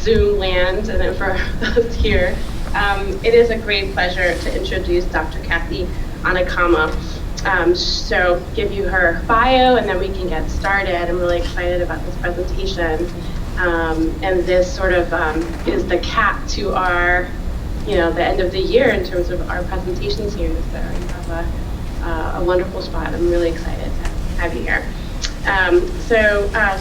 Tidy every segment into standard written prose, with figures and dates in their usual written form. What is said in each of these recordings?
Zoom land and then for us here. It is a great pleasure to introduce Dr. Cathy Anicama. So give you her bio and then we can get started. I'm really excited about this presentation. And this sort of is the cap to our, the end of the year in terms of our presentation series. So you have a wonderful spot. I'm really excited to have you here.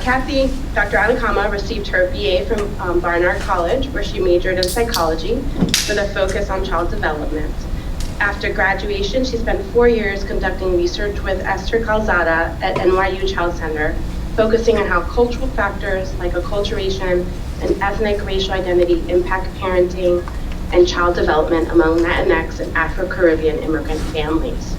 Cathy, Dr. Anicama received her BA from Barnard College, where she majored in psychology with a focus on child development. After graduation, she spent 4 years conducting research with Esther Calzada at NYU Child Center, focusing on how cultural factors like acculturation and ethnic racial identity impact parenting and child development among Latinx and Afro-Caribbean immigrant families.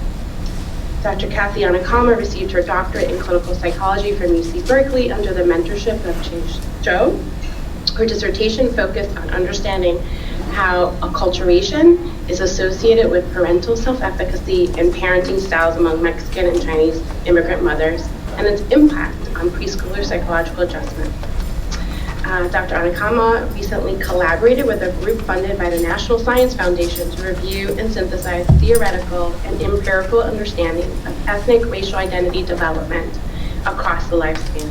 Dr. Cathy Anicama received her doctorate in clinical psychology from UC Berkeley under the mentorship of Chase Zhou. Her dissertation focused on understanding how acculturation is associated with parental self-efficacy and parenting styles among Mexican and Chinese immigrant mothers and its impact on preschooler psychological adjustment. Dr. Anicama recently collaborated with a group funded by the National Science Foundation to review and synthesize theoretical and empirical understanding of ethnic racial identity development across the lifespan.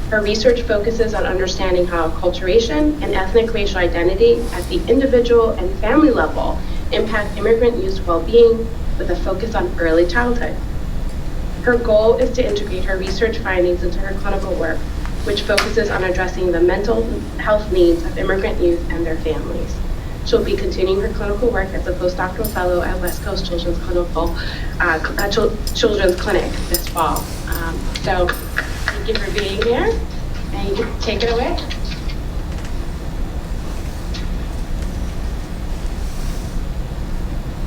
Her research focuses on understanding how acculturation and ethnic racial identity at the individual and family level impact immigrant youth's well-being with a focus on early childhood. Her goal is to integrate her research findings into her clinical work, which focuses on addressing the mental health needs of immigrant youth and their families. She'll be continuing her clinical work as a postdoctoral fellow at West Coast Children's Clinic this fall. So thank you for being here, and you can take it away.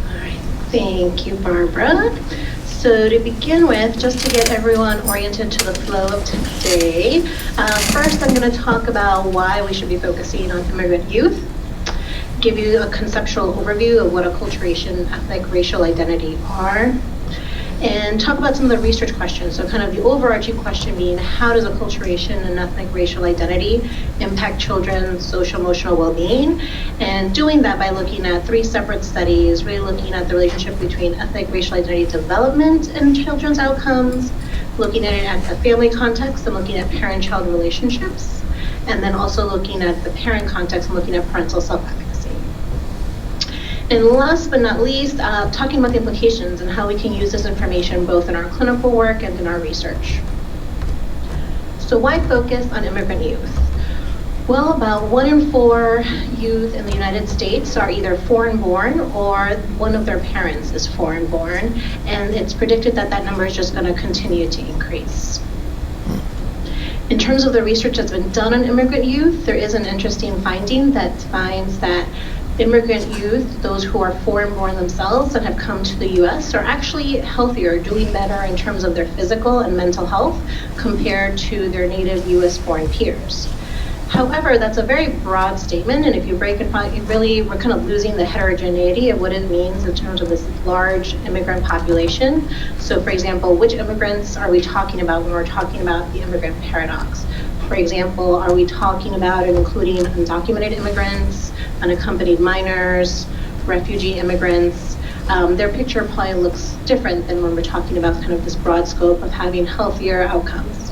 All right, thank you, Barbara. So to begin with, just to get everyone oriented to the flow of today, first I'm going to talk about why we should be focusing on immigrant youth, give you a conceptual overview of what acculturation, ethnic, racial identity are, and talk about some of the research questions. So kind of the overarching question being, how does acculturation and ethnic racial identity impact children's social emotional well-being? And doing that by looking at 3 separate studies, really looking at the relationship between ethnic racial identity development and children's outcomes, looking at it at the family context and looking at parent-child relationships, and then also looking at the parent context and looking at parental self-efficacy. And last but not least, talking about the implications and how we can use this information both in our clinical work and in our research. So why focus on immigrant youth? Well, about 1 in 4 youth in the United States are either foreign-born or one of their parents is foreign-born, and it's predicted that that number is just going to continue to increase. In terms of the research that's been done on immigrant youth, there is an interesting finding that finds that immigrant youth, those who are foreign-born themselves and have come to the U.S., are actually healthier, doing better in terms of their physical and mental health compared to their native U.S.-born peers. However, that's a very broad statement, and if you break it apart, we're kind of losing the heterogeneity of what it means in terms of this large immigrant population. So, for example, which immigrants are we talking about when we're talking about the immigrant paradox? For example, are we talking about and including undocumented immigrants, unaccompanied minors, refugee immigrants? Their picture probably looks different than when we're talking about kind of this broad scope of having healthier outcomes.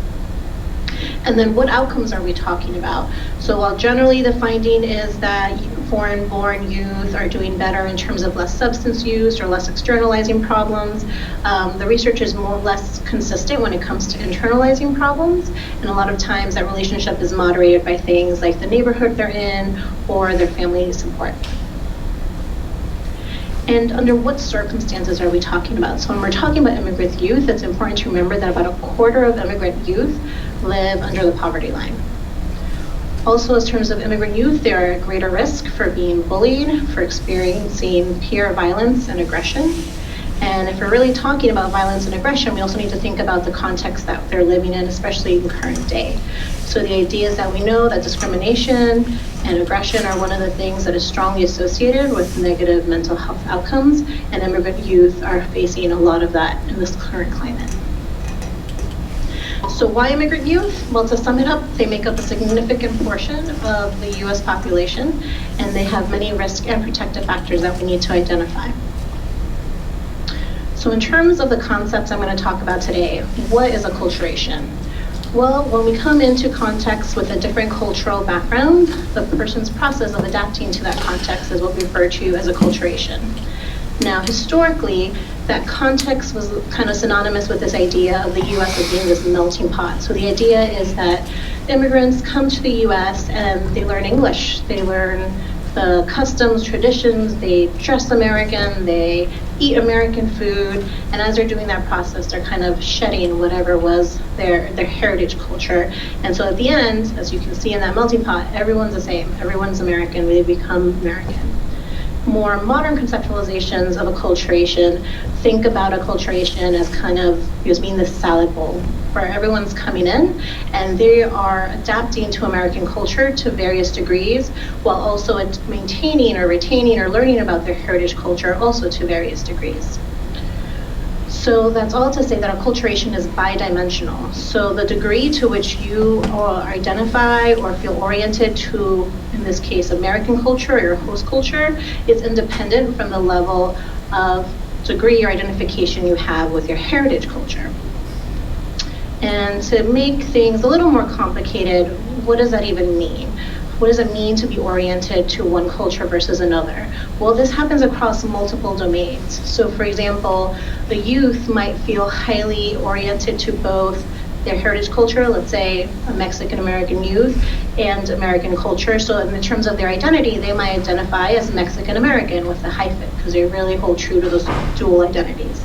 And then what outcomes are we talking about? So while generally the finding is that foreign-born youth are doing better in terms of less substance use or less externalizing problems, the research is more or less consistent when it comes to internalizing problems. And a lot of times that relationship is moderated by things like the neighborhood they're in or their family support. And under what circumstances are we talking about? So when we're talking about immigrant youth, it's important to remember that about a quarter of immigrant youth live under the poverty line. Also, in terms of immigrant youth, they're at greater risk for being bullied, for experiencing peer violence and aggression. And if we're really talking about violence and aggression, we also need to think about the context that they're living in, especially in current day. So the idea is that we know that discrimination and aggression are one of the things that is strongly associated with negative mental health outcomes, and immigrant youth are facing a lot of that in this current climate. So why immigrant youth? Well, to sum it up, they make up a significant portion of the US population, and they have many risk and protective factors that we need to identify. So in terms of the concepts I'm going to talk about today, what is acculturation? Well, when we come into context with a different cultural background, the person's process of adapting to that context is what we refer to as acculturation. Now, historically, that context was kind of synonymous with this idea of the US as being this melting pot. So the idea is that immigrants come to the US and they learn English. They learn the customs, traditions, they dress American, they eat American food, and as they're doing that process, they're kind of shedding whatever was their heritage culture. And so at the end, as you can see in that melting pot, everyone's the same. Everyone's American. They become American. More modern conceptualizations of acculturation think about acculturation as kind of being this salad bowl where everyone's coming in and they are adapting to American culture to various degrees while also maintaining or retaining or learning about their heritage culture also to various degrees. So that's all to say that acculturation is bidimensional. So the degree to which you identify or feel oriented to, in this case, American culture or your host culture, is independent from the level of degree or identification you have with your heritage culture. And to make things a little more complicated, what does that even mean? What does it mean to be oriented to one culture versus another? Well, this happens across multiple domains. So for example, the youth might feel highly oriented to both their heritage culture, let's say a Mexican American youth, and American culture. So in terms of their identity, they might identify as Mexican American with a hyphen because they really hold true to those dual identities.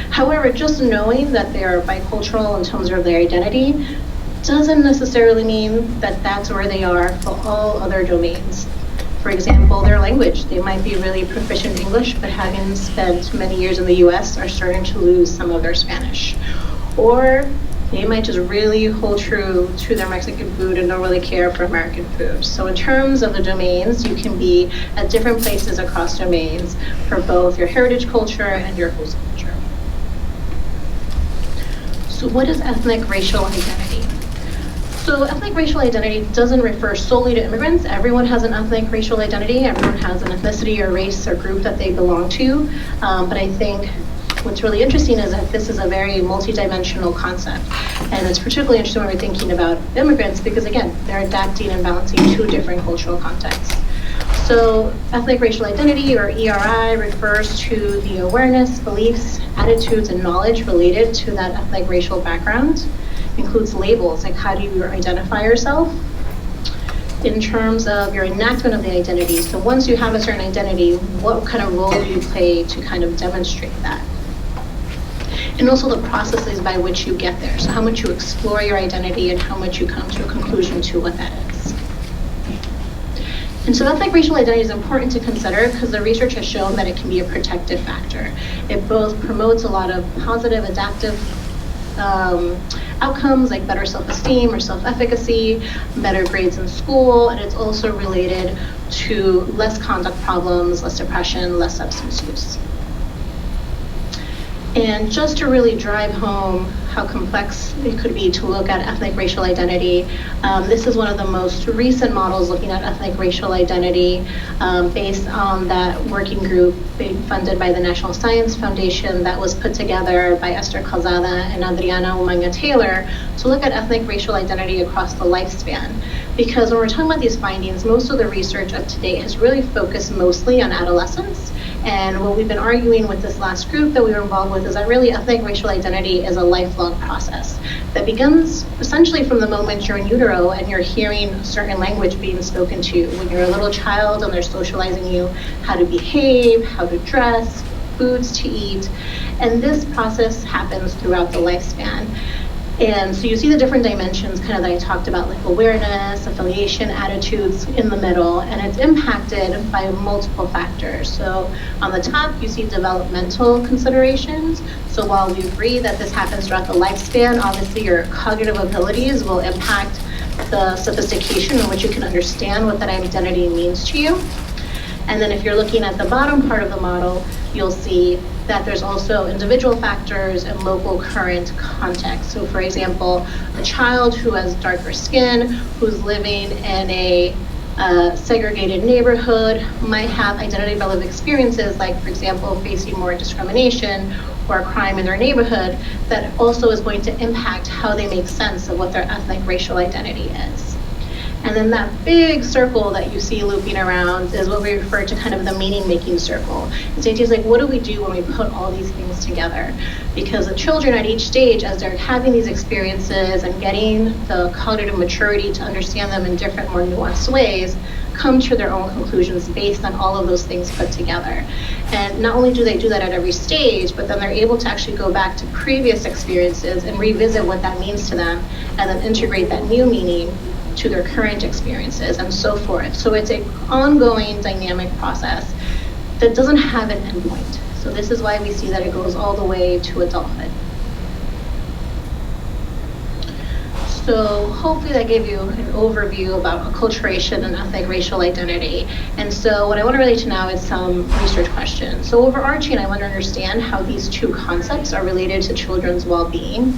However, just knowing that they are bicultural in terms of their identity doesn't necessarily mean that that's where they are for all other domains. For example, their language. They might be really proficient in English, but having spent many years in the US are starting to lose some of their Spanish. Or they might just really hold true to their Mexican food and don't really care for American food. So in terms of the domains, you can be at different places across domains for both your heritage culture and your host culture. So what is ethnic racial identity? So ethnic racial identity doesn't refer solely to immigrants. Everyone has an ethnic racial identity. Everyone has an ethnicity or race or group that they belong to. But I think what's really interesting is that this is a very multidimensional concept. And it's particularly interesting when we're thinking about immigrants because, again, they're adapting and balancing two different cultural contexts. So ethnic racial identity, or ERI, refers to the awareness, beliefs, attitudes, and knowledge related to that ethnic racial background. Includes labels, like how do you identify yourself in terms of your enactment of the identity. So once you have a certain identity, what kind of role do you play to kind of demonstrate that? And also the processes by which you get there. So how much you explore your identity and how much you come to a conclusion to what that is. And so ethnic racial identity is important to consider because the research has shown that it can be a protective factor. It both promotes a lot of positive adaptive outcomes like better self-esteem or self-efficacy, better grades in school, and it's also related to less conduct problems, less depression, less substance use. And just to really drive home how complex it could be to look at ethnic racial identity, this is one of the most recent models looking at ethnic racial identity based on that working group funded by the National Science Foundation that was put together by Esther Calzada and Adriana Umanga Taylor to look at ethnic racial identity across the lifespan. Because when we're talking about these findings, most of the research up to date has really focused mostly on adolescence. And what we've been arguing with this last group that we were involved with is that really ethnic racial identity is a lifelong process that begins essentially from the moment you're in utero and you're hearing a certain language being spoken to you. When you're a little child and they're socializing you how to behave, how to dress, foods to eat. And this process happens throughout the lifespan. And so you see the different dimensions kind of that I talked about, like awareness, affiliation, attitudes in the middle, and it's impacted by multiple factors. So on the top, you see developmental considerations. So while we agree that this happens throughout the lifespan, obviously your cognitive abilities will impact the sophistication in which you can understand what that identity means to you. And then if you're looking at the bottom part of the model, you'll see that there's also individual factors and local current context. So for example, a child who has darker skin, who's living in a segregated neighborhood might have identity development experiences, like for example, facing more discrimination or crime in their neighborhood, that also is going to impact how they make sense of what their ethnic racial identity is. And then that big circle that you see looping around is what we refer to kind of the meaning-making circle. It's ideas like, what do we do when we put all these things together? Because the children at each stage, as they're having these experiences and getting the cognitive maturity to understand them in different, more nuanced ways, come to their own conclusions based on all of those things put together. And not only do they do that at every stage, but then they're able to actually go back to previous experiences and revisit what that means to them, and then integrate that new meaning to their current experiences and so forth. So it's an ongoing dynamic process that doesn't have an endpoint. So this is why we see that it goes all the way to adulthood. So hopefully that gave you an overview about acculturation and ethnic racial identity. And so what I want to relate to now is some research questions. So overarching, I want to understand how these two concepts are related to children's well-being.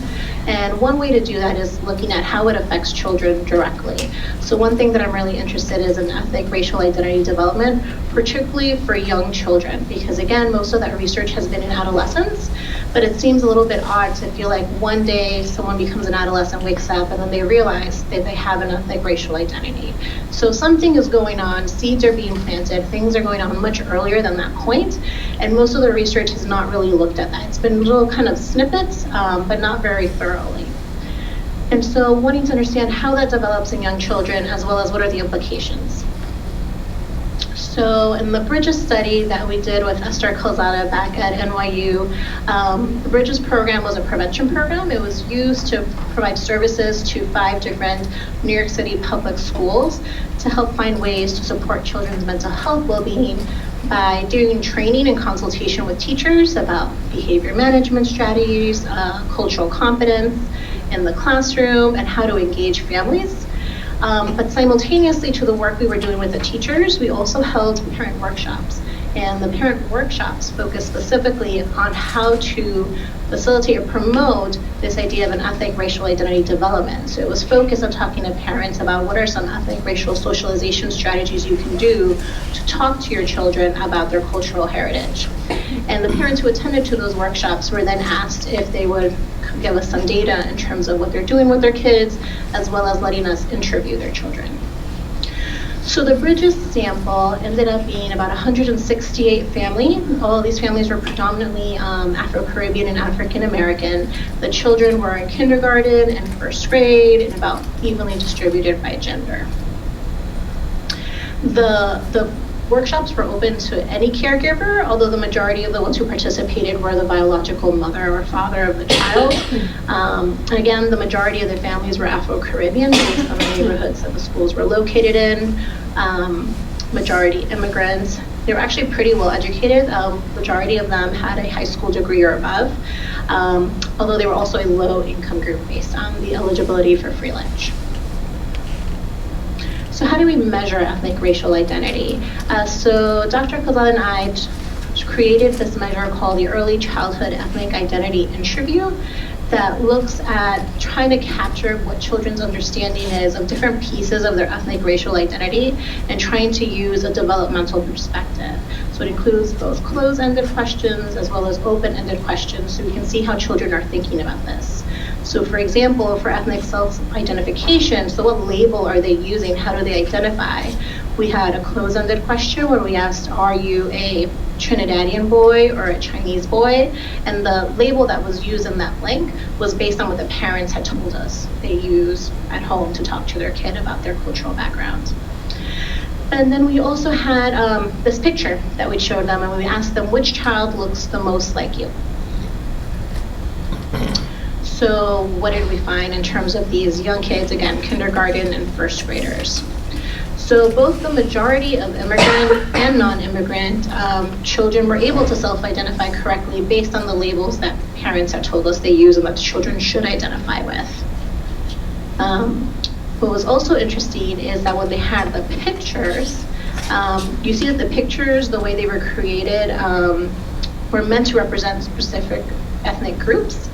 And one way to do that is looking at how it affects children directly. So one thing that I'm really interested in is in ethnic racial identity development, particularly for young children, because again, most of that research has been in adolescence, but it seems a little bit odd to feel like one day someone becomes an adolescent, wakes up, and then they realize that they have an ethnic racial identity. So something is going on, seeds are being planted, things are going on much earlier than that point, and most of the research has not really looked at that. It's been little kind of snippets, but not very thoroughly. And so wanting to understand how that develops in young children, as well as what are the implications. So in the Bridges study that we did with Esther Calzada back at NYU, the Bridges program was a prevention program. It was used to provide services to 5 different New York City public schools to help find ways to support children's mental health well-being by doing training and consultation with teachers about behavior management strategies, cultural competence in the classroom, and how to engage families. But simultaneously to the work we were doing with the teachers, we also held parent workshops. And the parent workshops focused specifically on how to facilitate or promote this idea of an ethnic racial identity development. So it was focused on talking to parents about what are some ethnic racial socialization strategies you can do to talk to your children about their cultural heritage. And the parents who attended to those workshops were then asked if they would give us some data in terms of what they're doing with their kids, as well as letting us interview their children. So the Bridges sample ended up being about 168 families. All of these families were predominantly Afro-Caribbean and African-American. The children were in kindergarten and first grade and about evenly distributed by gender. The workshops were open to any caregiver, although the majority of the ones who participated were the biological mother or father of the child. And again, the majority of the families were Afro-Caribbean based on the neighborhoods that the schools were located in. Majority immigrants. They were actually pretty well educated. Majority of them had a high school degree or above, although they were also a low income group based on the eligibility for free lunch. So how do we measure ethnic racial identity? So Dr. Calzada and I created this measure called the Early Childhood Ethnic Identity Interview that looks at trying to capture what children's understanding is of different pieces of their ethnic racial identity and trying to use a developmental perspective. So it includes both closed-ended questions as well as open-ended questions so we can see how children are thinking about this. So for example, for ethnic self-identification, so what label are they using? How do they identify? We had a closed-ended question where we asked, are you a Trinidadian boy or a Chinese boy? And the label that was used in that blank was based on what the parents had told us they use at home to talk to their kid about their cultural background. And then we also had this picture that we showed them, and we asked them which child looks the most like you. So what did we find in terms of these young kids, again, kindergarten and first graders? So both the majority of immigrant and non-immigrant children were able to self-identify correctly based on the labels that parents had told us they use and that children should identify with. What was also interesting is that when they had the pictures, you see that the pictures, the way they were created, were meant to represent specific ethnic groups.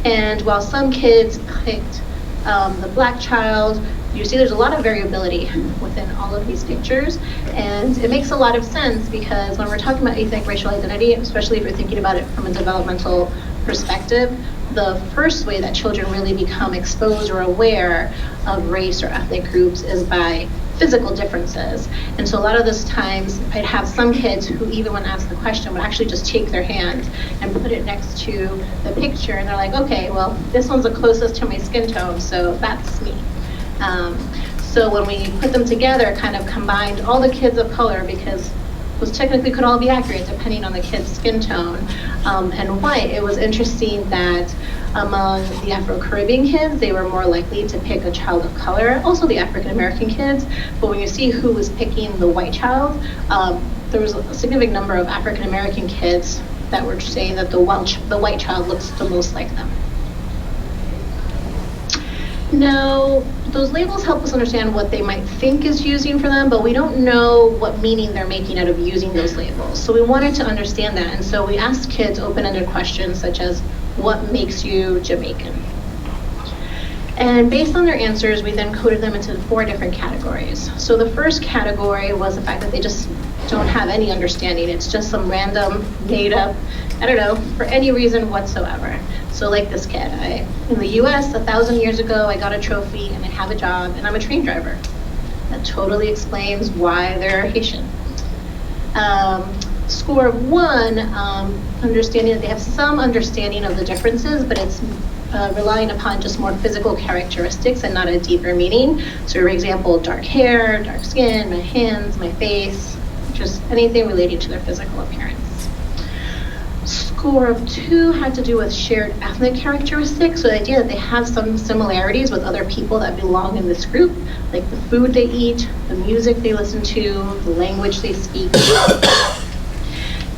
And while some kids picked the black child, you see there's a lot of variability within all of these pictures. And it makes a lot of sense because when we're talking about ethnic racial identity, especially if you're thinking about it from a developmental perspective, the first way that children really become exposed or aware of race or ethnic groups is by physical differences. And so a lot of those times I'd have some kids who, even when asked the question, would actually just take their hand and put it next to the picture, and they're like, okay, well, this one's the closest to my skin tone, so that's me. So when we put them together, kind of combined all the kids of color, because those technically could all be accurate depending on the kid's skin tone, and white, it was interesting that among the Afro-Caribbean kids, they were more likely to pick a child of color, also the African-American kids, but when you see who was picking the white child, there was a significant number of African-American kids that were saying that the white child looks the most like them. Now, those labels help us understand what they might think is using for them, but we don't know what meaning they're making out of using those labels. So we wanted to understand that, and so we asked kids open-ended questions such as, what makes you Jamaican? And based on their answers, we then coded them into 4 different categories. So the first category was the fact that they just don't have any understanding. It's just some random, made up, I don't know, for any reason whatsoever. So like this kid, in the US, 1,000 years ago, I got a trophy and I have a job and I'm a train driver. That totally explains why they're Haitian. Score of 1, understanding that they have some understanding of the differences, but it's relying upon just more physical characteristics and not a deeper meaning. So for example, dark hair, dark skin, my hands, my face, just anything relating to their physical appearance. Score of 2 had to do with shared ethnic characteristics, so the idea that they have some similarities with other people that belong in this group, like the food they eat, the music they listen to, the language they speak.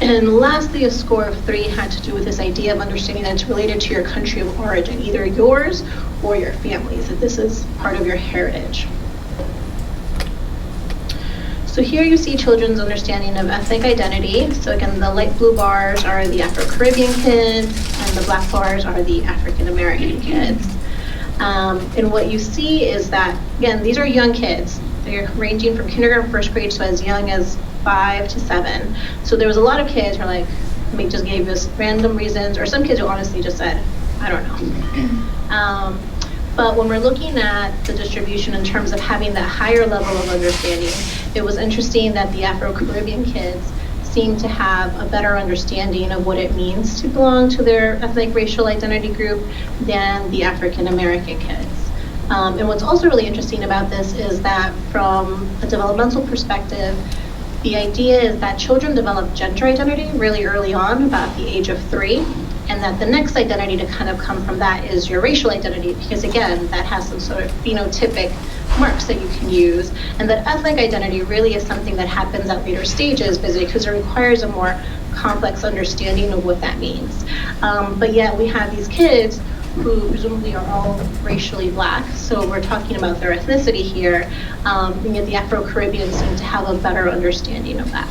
And lastly, a score of 3 had to do with this idea of understanding that it's related to your country of origin, either yours or your family's, that this is part of your heritage. So here you see children's understanding of ethnic identity. So again, the light blue bars are the Afro-Caribbean kids, and the black bars are the African-American kids. And what you see is that, again, these are young kids. They're ranging from kindergarten, first grade, so as young as 5 to 7. So there was a lot of kids who are like, we just gave us random reasons, or some kids who honestly just said, I don't know. But when we're looking at the distribution in terms of having that higher level of understanding, it was interesting that the Afro-Caribbean kids seem to have a better understanding of what it means to belong to their ethnic racial identity group than the African-American kids. And what's also really interesting about this is that from a developmental perspective, the idea is that children develop gender identity really early on, about the age of 3, and that the next identity to kind of come from that is your racial identity, because again, that has some sort of phenotypic marks that you can use, and that ethnic identity really is something that happens at later stages because it requires a more complex understanding of what that means. But yet we have these kids who presumably are all racially black, so we're talking about their ethnicity here, and yet the Afro-Caribbeans seem to have a better understanding of that.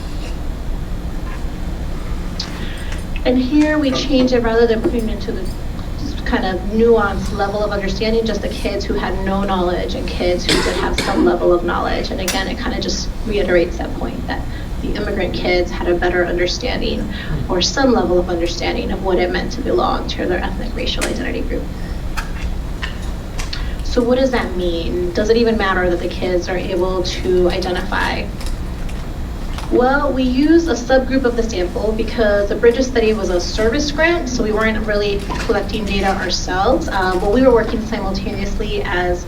And here we change it, rather than putting it into the kind of nuanced level of understanding, just the kids who had no knowledge and kids who did have some level of knowledge. And again, it kind of just reiterates that point that the immigrant kids had a better understanding or some level of understanding of what it meant to belong to their ethnic racial identity group. So what does that mean? Does it even matter that the kids are able to identify? Well, we used a subgroup of the sample because the Bridges study was a service grant, so we weren't really collecting data ourselves, but we were working simultaneously as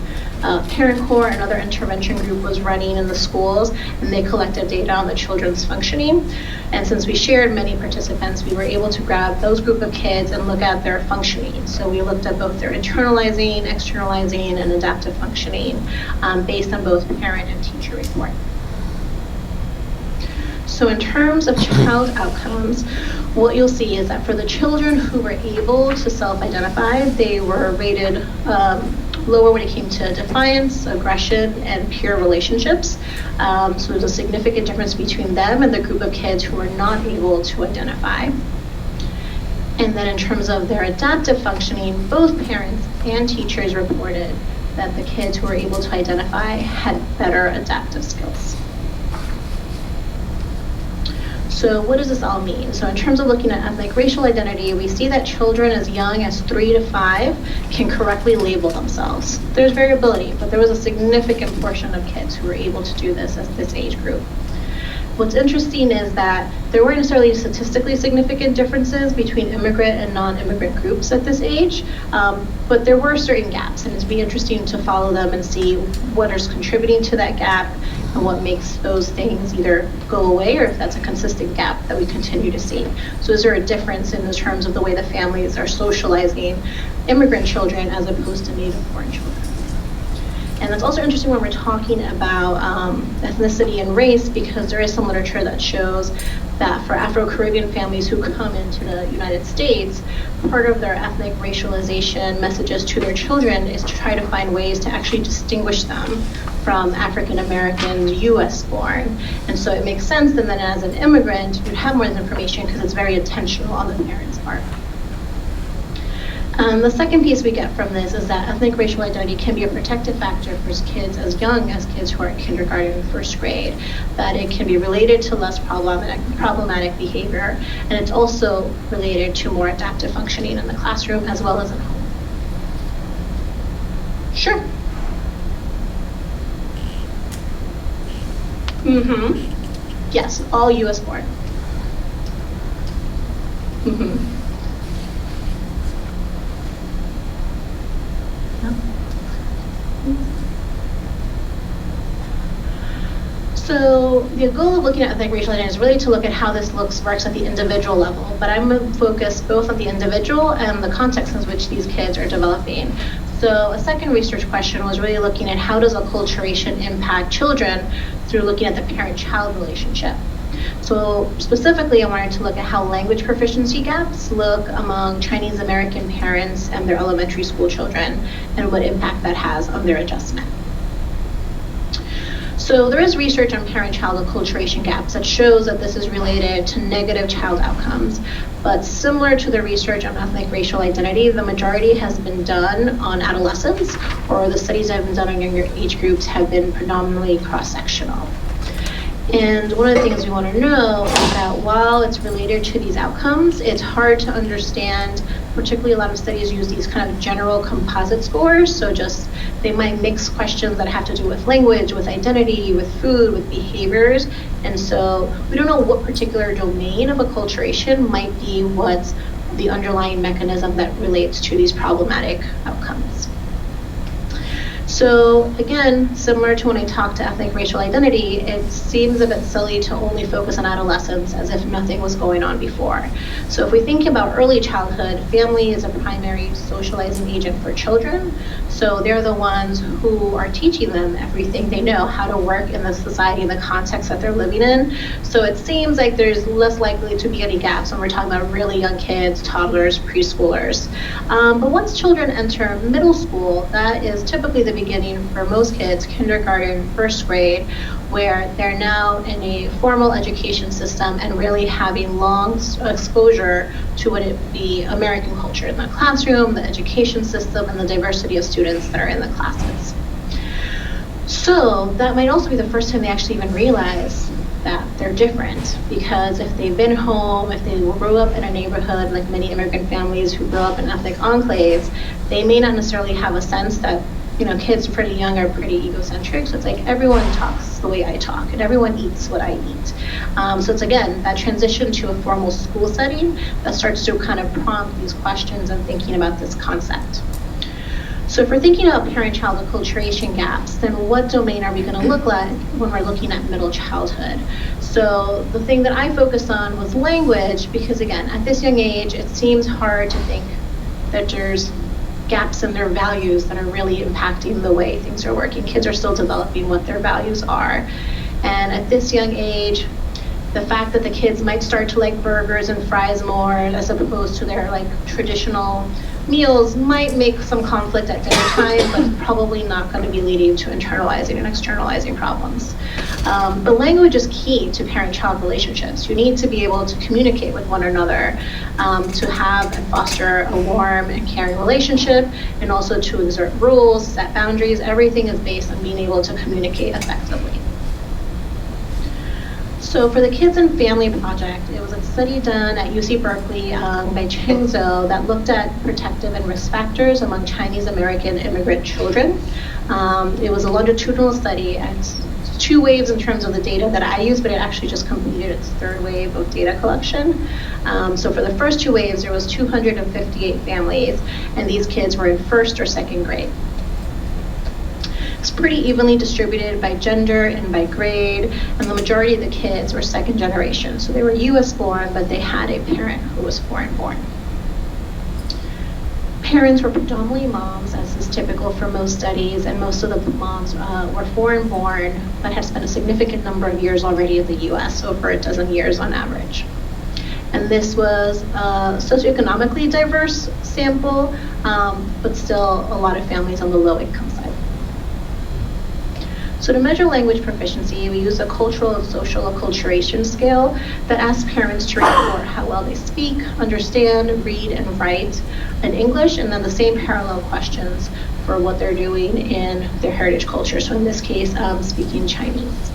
Parent Corps, another intervention group, was running in the schools, and they collected data on the children's functioning. And since we shared many participants, we were able to grab those group of kids and look at their functioning. So we looked at both their internalizing, externalizing, and adaptive functioning based on both parent and teacher report. So in terms of child outcomes, what you'll see is that for the children who were able to self-identify, they were rated lower when it came to defiance, aggression, and peer relationships. So there's a significant difference between them and the group of kids who were not able to identify. And then in terms of their adaptive functioning, both parents and teachers reported that the kids who were able to identify had better adaptive skills. So what does this all mean? So in terms of looking at ethnic racial identity, we see that children as young as 3 to 5 can correctly label themselves. There's variability, but there was a significant portion of kids who were able to do this at this age group. What's interesting is that there weren't necessarily statistically significant differences between immigrant and non-immigrant groups at this age, but there were certain gaps, and it'd be interesting to follow them and see what is contributing to that gap and what makes those things either go away or if that's a consistent gap that we continue to see. So is there a difference in the terms of the way the families are socializing immigrant children as opposed to native-born children? And that's also interesting when we're talking about ethnicity and race, because there is some literature that shows that for Afro-Caribbean families who come into the United States, part of their ethnic racialization messages to their children is to try to find ways to actually distinguish them from African Americans, US born. And so it makes sense that then as an immigrant, you'd have more information because it's very intentional on the parents' part. The second piece we get from this is that ethnic racial identity can be a protective factor for kids as young as kids who are in kindergarten and first grade, that it can be related to less problematic behavior, and it's also related to more adaptive functioning in the classroom as well as at home. Sure. Yes, all US born. So the goal of looking at ethnic racial identity is really to look at how this works at the individual level, but I'm going to focus both on the individual and the context in which these kids are developing. So a second research question was really looking at how does acculturation impact children through looking at the parent-child relationship. So specifically, I wanted to look at how language proficiency gaps look among Chinese American parents and their elementary school children, and what impact that has on their adjustment. So there is research on parent-child acculturation gaps that shows that this is related to negative child outcomes. But similar to the research on ethnic racial identity, the majority has been done on adolescents, or the studies that have been done on younger age groups have been predominantly cross-sectional. And one of the things we want to know is that while it's related to these outcomes, it's hard to understand, particularly a lot of studies use these kind of general composite scores. So just they might mix questions that have to do with language, with identity, with food, with behaviors. And so we don't know what particular domain of acculturation might be what's the underlying mechanism that relates to these problematic outcomes. So again, similar to when I talked to ethnic racial identity, it seems a bit silly to only focus on adolescence as if nothing was going on before. So if we think about early childhood, family is a primary socializing agent for children. So they're the ones who are teaching them everything they know, how to work in the society, in the context that they're living in. So it seems like there's less likely to be any gaps when we're talking about really young kids, toddlers, preschoolers. But once children enter middle school, that is typically the beginning for most kids, kindergarten, first grade, where they're now in a formal education system and really having long exposure to what it be American culture in the classroom, the education system, and the diversity of students that are in the classes. So that might also be the first time they actually even realize that they're different, because if they've been home, if they grew up in a neighborhood like many immigrant families who grew up in ethnic enclaves, they may not necessarily have a sense that kids pretty young are pretty egocentric. So it's like everyone talks the way I talk and everyone eats what I eat. So it's again, that transition to a formal school setting that starts to kind of prompt these questions and thinking about this concept. So if we're thinking about parent-child acculturation gaps, then what domain are we going to look at when we're looking at middle childhood? So the thing that I focused on was language, because again, at this young age, it seems hard to think that there's gaps in their values that are really impacting the way things are working. Kids are still developing what their values are. And at this young age, the fact that the kids might start to like burgers and fries more as opposed to their like traditional meals might make some conflict at dinner time, but probably not going to be leading to internalizing and externalizing problems. But language is key to parent-child relationships. You need to be able to communicate with one another, to have and foster a warm and caring relationship, and also to exert rules, set boundaries. Everything is based on being able to communicate effectively. So for the Kids and Family Project, it was a study done at UC Berkeley by Cheng Zhou that looked at protective and risk factors among Chinese American immigrant children. It was a longitudinal study at 2 waves in terms of the data that I used, but it actually just completed its 3rd wave of data collection. So for the first 2 waves, there was 258 families, and these kids were in 1st or 2nd grade. It's pretty evenly distributed by gender and by grade, and the majority of the kids were 2nd generation. So they were US born, but they had a parent who was foreign born. Parents were predominantly moms, as is typical for most studies, and most of the moms were foreign born, but had spent a significant number of years already in the US, over a dozen years on average. And this was a socioeconomically diverse sample, but still a lot of families on the low income side. So to measure language proficiency, we use a cultural and social acculturation scale that asks parents to report how well they speak, understand, read, and write in English, and then the same parallel questions for what they're doing in their heritage culture. So in this case, speaking Chinese.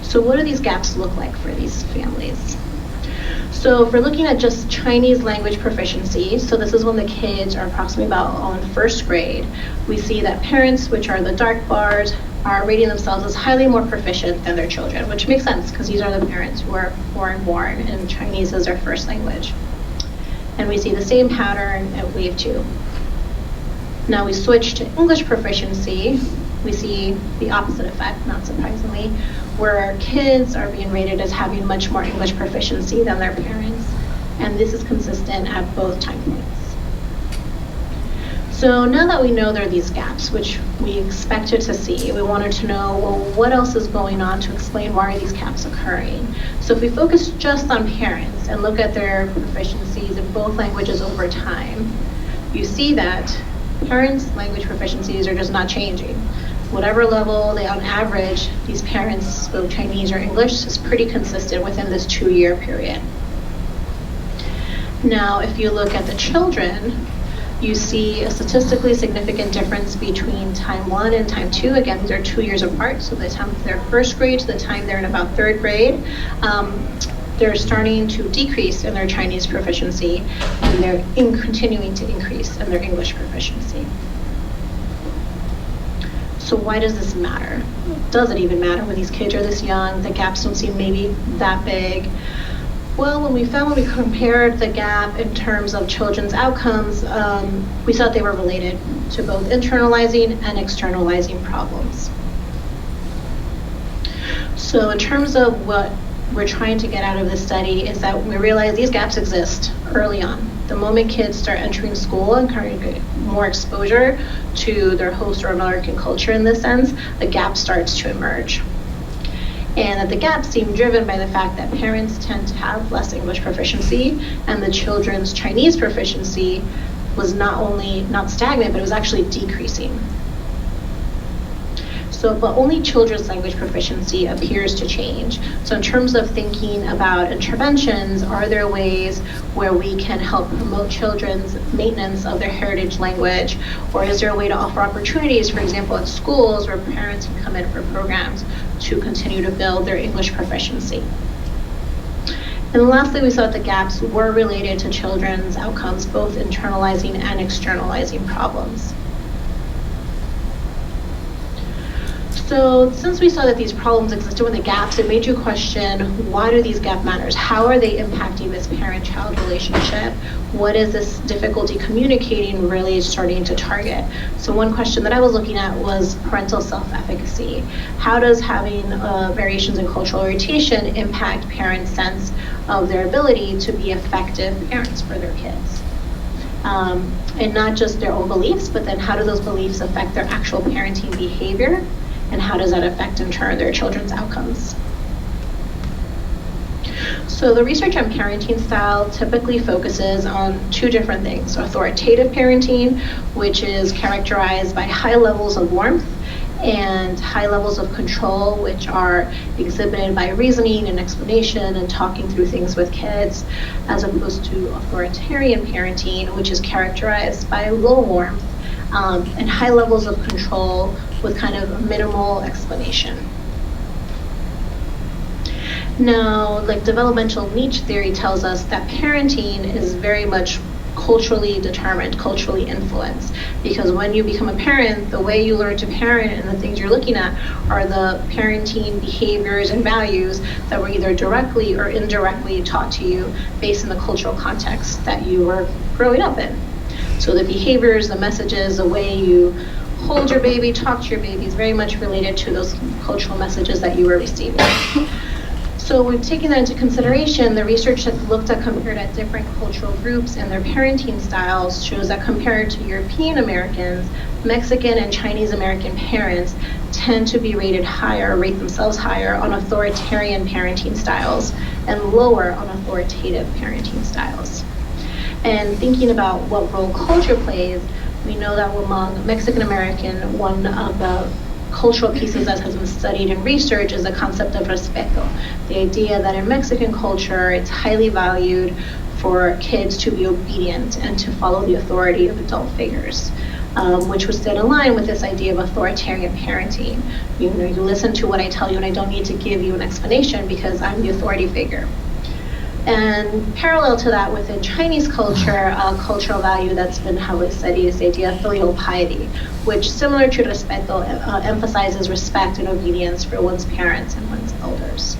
So what do these gaps look like for these families? So if we're looking at just Chinese language proficiency, so this is when the kids are approximately about on 1st grade, we see that parents, which are the dark bars, are rating themselves as highly more proficient than their children, which makes sense because these are the parents who are foreign born and Chinese is their 1st language. And we see the same pattern at wave 2. Now we switch to English proficiency, we see the opposite effect, not surprisingly, where our kids are being rated as having much more English proficiency than their parents, and this is consistent at both time points. So now that we know there are these gaps, which we expected to see, we wanted to know, well, what else is going on to explain why are these gaps occurring? So if we focus just on parents and look at their proficiencies in both languages over time, you see that parents' language proficiencies are just not changing. Whatever level they, on average, these parents spoke Chinese or English is pretty consistent within this 2-year period. Now, if you look at the children, you see a statistically significant difference between time 1 and time 2. Again, these are 2 years apart, so the time they're 1st grade to the time they're in about 3rd grade. They're starting to decrease in their Chinese proficiency, and they're continuing to increase in their English proficiency. So why does this matter? Does it even matter when these kids are this young? The gaps don't seem maybe that big. Well, when we compared the gap in terms of children's outcomes, we saw that they were related to both internalizing and externalizing problems. So in terms of what we're trying to get out of this study is that we realize these gaps exist early on. The moment kids start entering school and kind of get more exposure to their host or American culture in this sense, the gap starts to emerge. And that the gaps seem driven by the fact that parents tend to have less English proficiency, and the children's Chinese proficiency was not stagnant, but it was actually decreasing. So, but only children's language proficiency appears to change. So in terms of thinking about interventions, are there ways where we can help promote children's maintenance of their heritage language? Or is there a way to offer opportunities, for example, at schools where parents can come in for programs to continue to build their English proficiency? And lastly, we saw that the gaps were related to children's outcomes, both internalizing and externalizing problems. So since we saw that these problems existed with the gaps, it made you question, why do these gap matters? How are they impacting this parent-child relationship? What is this difficulty communicating really starting to target? So one question that I was looking at was parental self-efficacy. How does having variations in cultural orientation impact parents' sense of their ability to be effective parents for their kids? And not just their own beliefs, but then how do those beliefs affect their actual parenting behavior? And how does that affect, in turn, their children's outcomes? So the research on parenting style typically focuses on two different things: authoritative parenting, which is characterized by high levels of warmth, and high levels of control, which are exhibited by reasoning and explanation and talking through things with kids, as opposed to authoritarian parenting, which is characterized by low warmth and high levels of control with kind of minimal explanation. Now, like developmental niche theory tells us that parenting is very much culturally determined, culturally influenced, because when you become a parent, the way you learn to parent and the things you're looking at are the parenting behaviors and values that were either directly or indirectly taught to you based on the cultural context that you were growing up in. So the behaviors, the messages, the way you hold your baby, talk to your baby is very much related to those cultural messages that you were receiving. So we've taken that into consideration. The research that's looked at compared at different cultural groups and their parenting styles shows that compared to European Americans, Mexican and Chinese American parents tend to be rated higher, rate themselves higher on authoritarian parenting styles and lower on authoritative parenting styles. And thinking about what role culture plays, we know that among Mexican American, one of the cultural pieces that has been studied in research is the concept of respeto. The idea that in Mexican culture, it's highly valued for kids to be obedient and to follow the authority of adult figures, which was then in line with this idea of authoritarian parenting. You know, you listen to what I tell you and I don't need to give you an explanation because I'm the authority figure. And parallel to that, within Chinese culture, a cultural value that's been heavily studied is the idea of filial piety, which, similar to respeto, emphasizes respect and obedience for one's parents and one's elders.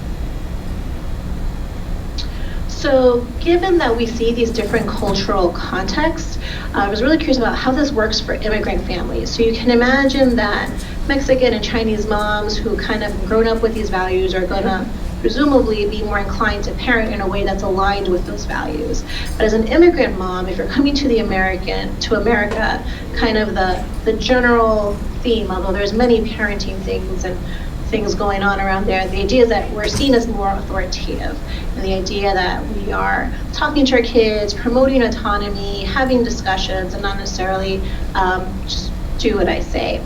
So given that we see these different cultural contexts, I was really curious about how this works for immigrant families. So you can imagine that Mexican and Chinese moms who kind of grown up with these values are gonna presumably be more inclined to parent in a way that's aligned with those values. But as an immigrant mom, if you're coming to America, kind of the general theme, although there's many parenting things and things going on around there, the idea is that we're seen as more authoritative, and the idea that we are talking to our kids, promoting autonomy, having discussions, and not necessarily just do what I say.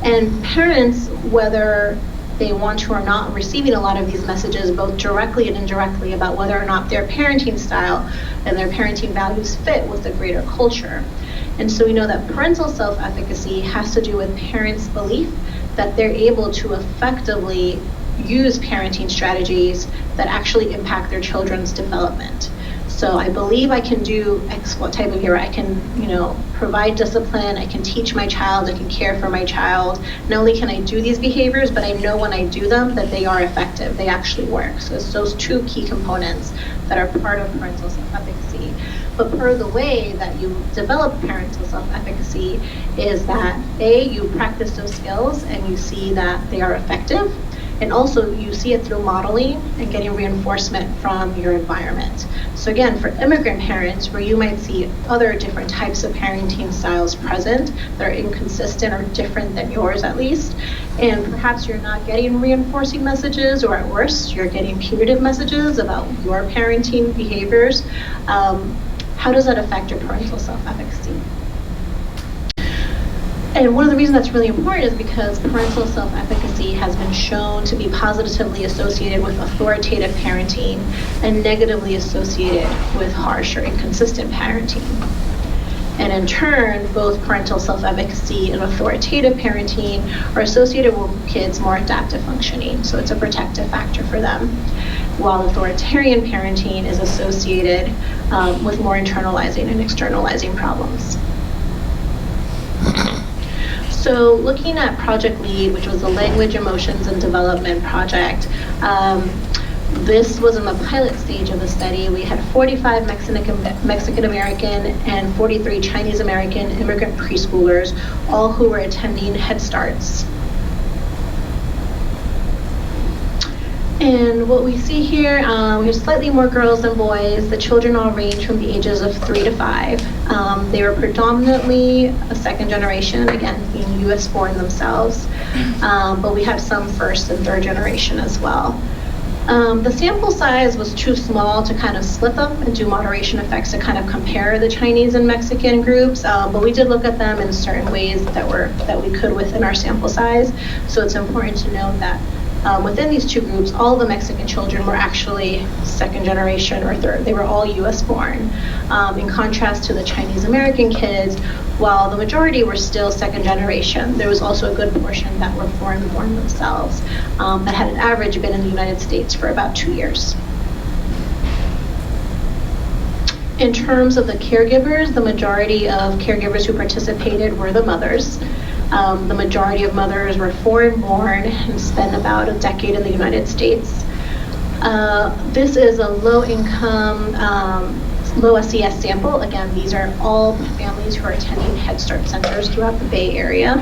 And parents, whether they want to or not, receiving a lot of these messages, both directly and indirectly, about whether or not their parenting style and their parenting values fit with the greater culture. And so we know that parental self-efficacy has to do with parents' belief that they're able to effectively use parenting strategies that actually impact their children's development. So I believe I can do X what type of behavior. I can, provide discipline. I can teach my child. I can care for my child. Not only can I do these behaviors, but I know when I do them that they are effective. They actually work. So it's those two key components that are part of parental self-efficacy. But per the way that you develop parental self-efficacy is that you practice those skills and you see that they are effective. And also you see it through modeling and getting reinforcement from your environment. So again, for immigrant parents, where you might see other different types of parenting styles present that are inconsistent or different than yours at least, and perhaps you're not getting reinforcing messages, or at worst, you're getting punitive messages about your parenting behaviors, how does that affect your parental self-efficacy? And one of the reasons that's really important is because parental self-efficacy has been shown to be positively associated with authoritative parenting and negatively associated with harsh or inconsistent parenting. And in turn, both parental self-efficacy and authoritative parenting are associated with kids' more adaptive functioning, so it's a protective factor for them, while authoritarian parenting is associated with more internalizing and externalizing problems. So looking at Project LEAD, which was the Language, Emotions, and Development project, this was in the pilot stage of the study. We had 45 Mexican American and 43 Chinese American immigrant preschoolers, all who were attending Head Starts. And what we see here, we have slightly more girls than boys. The children all range from the ages of 3 to 5. They were predominantly a second generation, again, being US born themselves, but we had some first and third generation as well. The sample size was too small to kind of split them and do moderation effects to kind of compare the Chinese and Mexican groups, but we did look at them in certain ways that we could within our sample size. So it's important to note that within these two groups, all the Mexican children were actually second generation or third. They were all US born. In contrast to the Chinese American kids, while the majority were still second generation, there was also a good portion that were foreign born themselves that had an average been in the United States for about 2 years. In terms of the caregivers, the majority of caregivers who participated were the mothers. The majority of mothers were foreign born and spent about a decade in the United States. This is a low-income, low SES sample. Again, these are all families who are attending Head Start centers throughout the Bay Area.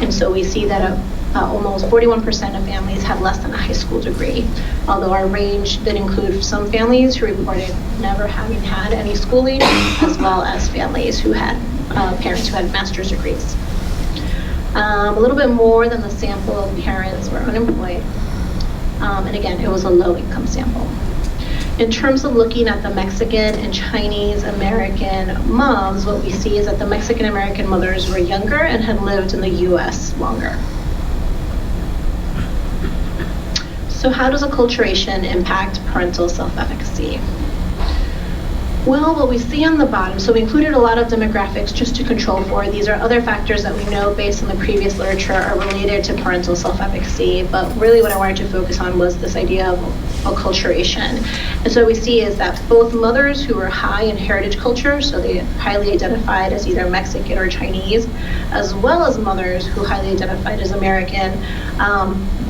And so we see that almost 41% of families have less than a high school degree, although our range did include some families who reported never having had any schooling, as well as families who had parents who had master's degrees. A little bit more than the sample of parents were unemployed. And again, it was a low-income sample. In terms of looking at the Mexican and Chinese American moms, what we see is that the Mexican American mothers were younger and had lived in the US longer. So how does acculturation impact parental self-efficacy? Well, what we see on the bottom, so we included a lot of demographics just to control for. These are other factors that we know based on the previous literature are related to parental self-efficacy, but really what I wanted to focus on was this idea of acculturation. And so what we see is that both mothers who were high in heritage culture, so they highly identified as either Mexican or Chinese, as well as mothers who highly identified as American,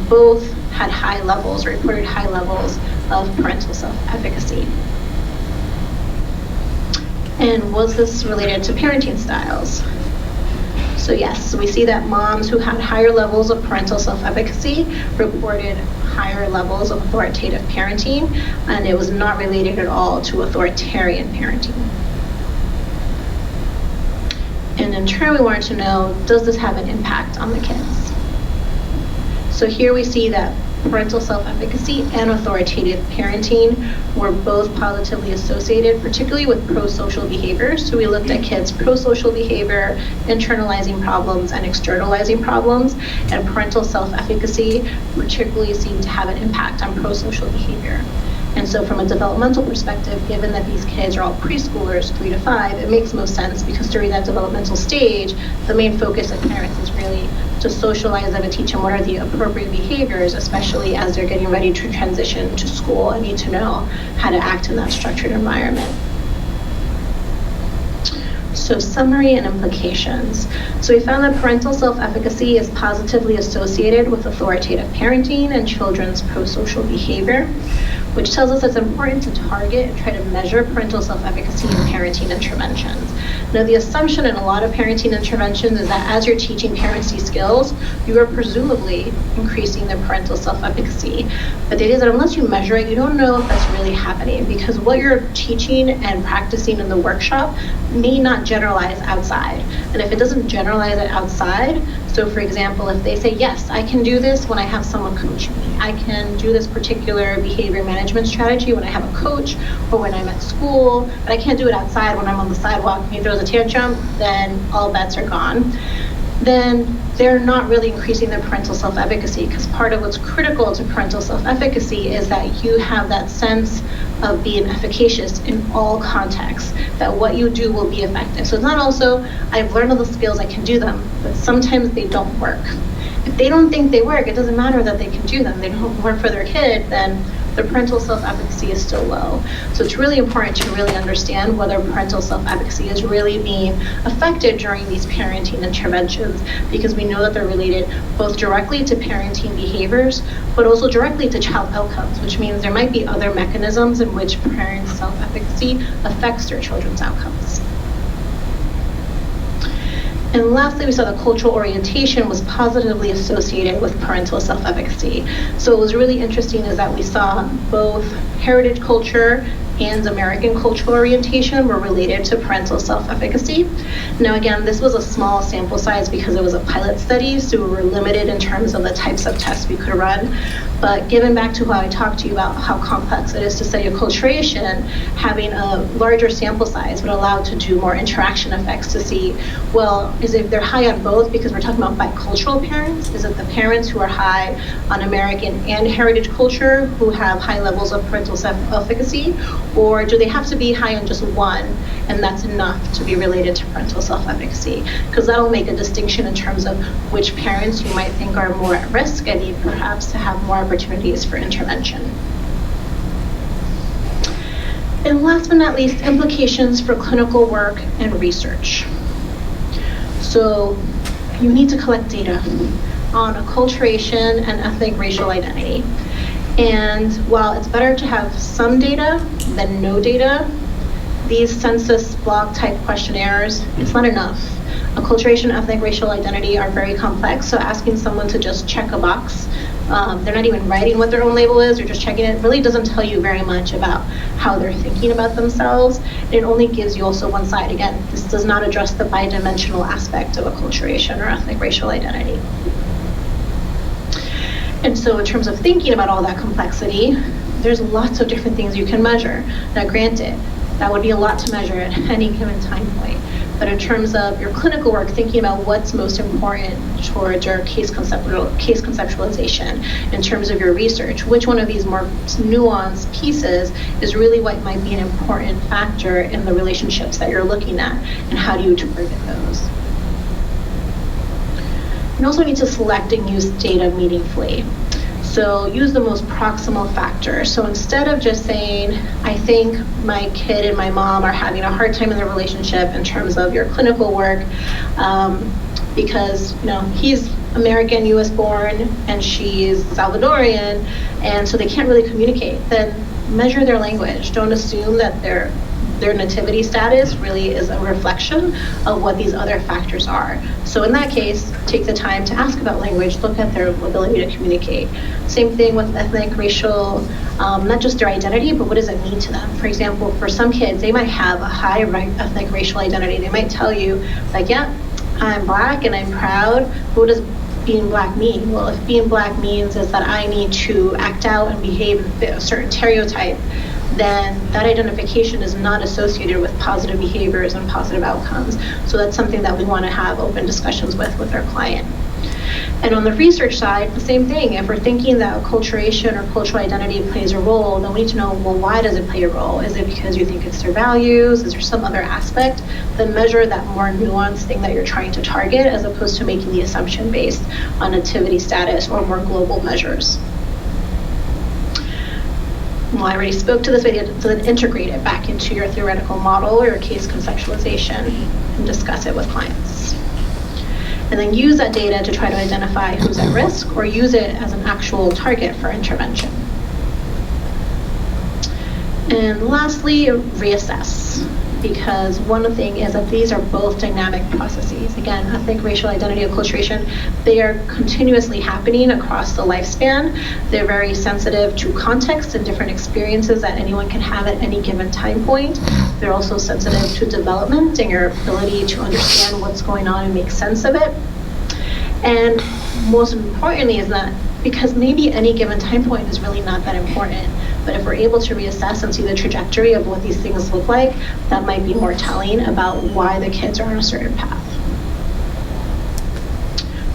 both had high levels, or reported high levels of parental self-efficacy. And was this related to parenting styles? So yes, we see that moms who had higher levels of parental self-efficacy reported higher levels of authoritative parenting, and it was not related at all to authoritarian parenting. And in turn, we wanted to know, does this have an impact on the kids? So here we see that parental self-efficacy and authoritative parenting were both positively associated, particularly with pro-social behaviors. So we looked at kids' pro-social behavior, internalizing problems and externalizing problems, and parental self-efficacy particularly seemed to have an impact on pro-social behavior. And so from a developmental perspective, given that these kids are all preschoolers, 3 to 5, it makes most sense because during that developmental stage, the main focus of parents is really to socialize them and teach them what are the appropriate behaviors, especially as they're getting ready to transition to school and need to know how to act in that structured environment. So summary and implications. So we found that parental self-efficacy is positively associated with authoritative parenting and children's pro-social behavior, which tells us it's important to target and try to measure parental self-efficacy in parenting interventions. Now, the assumption in a lot of parenting interventions is that as you're teaching parents these skills, you are presumably increasing their parental self-efficacy. But the idea is that unless you measure it, you don't know if that's really happening, because what you're teaching and practicing in the workshop may not generalize outside. And if it doesn't generalize it outside, so for example, if they say, yes, I can do this when I have someone coaching me, I can do this particular behavior management strategy when I have a coach or when I'm at school, but I can't do it outside when I'm on the sidewalk and he throws a tantrum, then all bets are gone. Then they're not really increasing their parental self-efficacy, because part of what's critical to parental self-efficacy is that you have that sense of being efficacious in all contexts, that what you do will be effective. So it's not also, I've learned all the skills, I can do them, but sometimes they don't work. If they don't think they work, it doesn't matter that they can do them. They don't work for their kid, then their parental self-efficacy is still low. So it's really important to really understand whether parental self-efficacy is really being affected during these parenting interventions, because we know that they're related both directly to parenting behaviors, but also directly to child outcomes, which means there might be other mechanisms in which parents' self-efficacy affects their children's outcomes. And lastly, we saw that cultural orientation was positively associated with parental self-efficacy. So what was really interesting is that we saw both heritage culture and American cultural orientation were related to parental self-efficacy. Now again, this was a small sample size because it was a pilot study, so we were limited in terms of the types of tests we could run. But given back to how I talked to you about how complex it is to study acculturation, having a larger sample size would allow to do more interaction effects to see, well, is it they're high on both because we're talking about bicultural parents? Is it the parents who are high on American and heritage culture who have high levels of parental self-efficacy? Or do they have to be high on just one, and that's enough to be related to parental self-efficacy? Because that'll make a distinction in terms of which parents you might think are more at risk and need perhaps to have more opportunities for intervention. And last but not least, implications for clinical work and research. So you need to collect data on acculturation and ethnic racial identity. And while it's better to have some data than no data, these census block type questionnaires, it's not enough. Acculturation and ethnic racial identity are very complex, so asking someone to just check a box, they're not even writing what their own label is, they're just checking it, really doesn't tell you very much about how they're thinking about themselves. It only gives you also one side. Again, this does not address the bidimensional aspect of acculturation or ethnic racial identity. And so in terms of thinking about all that complexity, there's lots of different things you can measure. Now granted, that would be a lot to measure at any given time point. But in terms of your clinical work, thinking about what's most important towards your case conceptualization, in terms of your research, which one of these more nuanced pieces is really what might be an important factor in the relationships that you're looking at, and how do you target those? You also need to select and use data meaningfully. So use the most proximal factor. So instead of just saying, I think my kid and my mom are having a hard time in their relationship in terms of your clinical work, because he's American, US born, and she's Salvadorian, and so they can't really communicate, then measure their language. Don't assume that their nativity status really is a reflection of what these other factors are. So in that case, take the time to ask about language, look at their ability to communicate. Same thing with ethnic, racial, not just their identity, but what does it mean to them? For example, for some kids, they might have a high ethnic racial identity. They might tell you, like, yeah, I'm Black and I'm proud. What does being Black mean? Well, if being Black means is that I need to act out and behave and fit a certain stereotype, then that identification is not associated with positive behaviors and positive outcomes. So that's something that we want to have open discussions with our client. And on the research side, the same thing. If we're thinking that acculturation or cultural identity plays a role, then we need to know, well, why does it play a role? Is it because you think it's their values? Is there some other aspect? Then measure that more nuanced thing that you're trying to target, as opposed to making the assumption based on nativity status or more global measures. Well, I already spoke to this, but so then integrate it back into your theoretical model or your case conceptualization and discuss it with clients. And then use that data to try to identify who's at risk, or use it as an actual target for intervention. And lastly, reassess. Because one thing is that these are both dynamic processes. Again, ethnic, racial identity, acculturation, they are continuously happening across the lifespan. They're very sensitive to context and different experiences that anyone can have at any given time point. They're also sensitive to development and your ability to understand what's going on and make sense of it. And most importantly is that because maybe any given time point is really not that important, but if we're able to reassess and see the trajectory of what these things look like, that might be more telling about why the kids are on a certain path.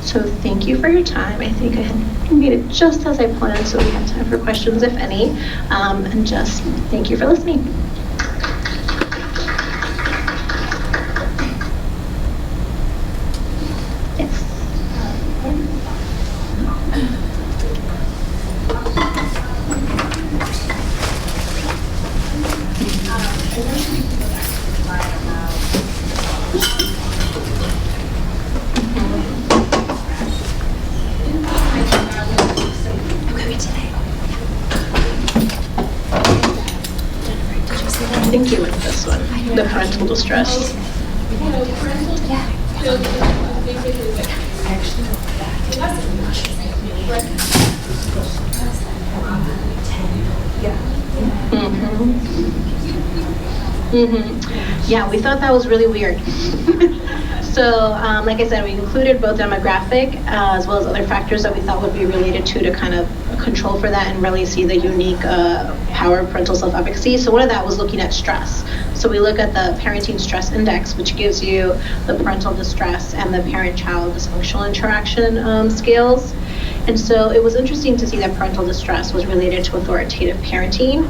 So thank you for your time. I think I had made it just as I planned, so we have time for questions, if any. And just thank you for listening. I think you went this one, the parental distress. Mm-hmm. Yeah, we thought that was really weird. So, like I said, we included both demographic as well as other factors that we thought would be related to kind of control for that and really see the unique power of parental self-efficacy. So one of that was looking at stress. So we look at the parenting stress index, which gives you the parental distress and the parent-child dysfunctional interaction scales. And so it was interesting to see that parental distress was related to authoritative parenting.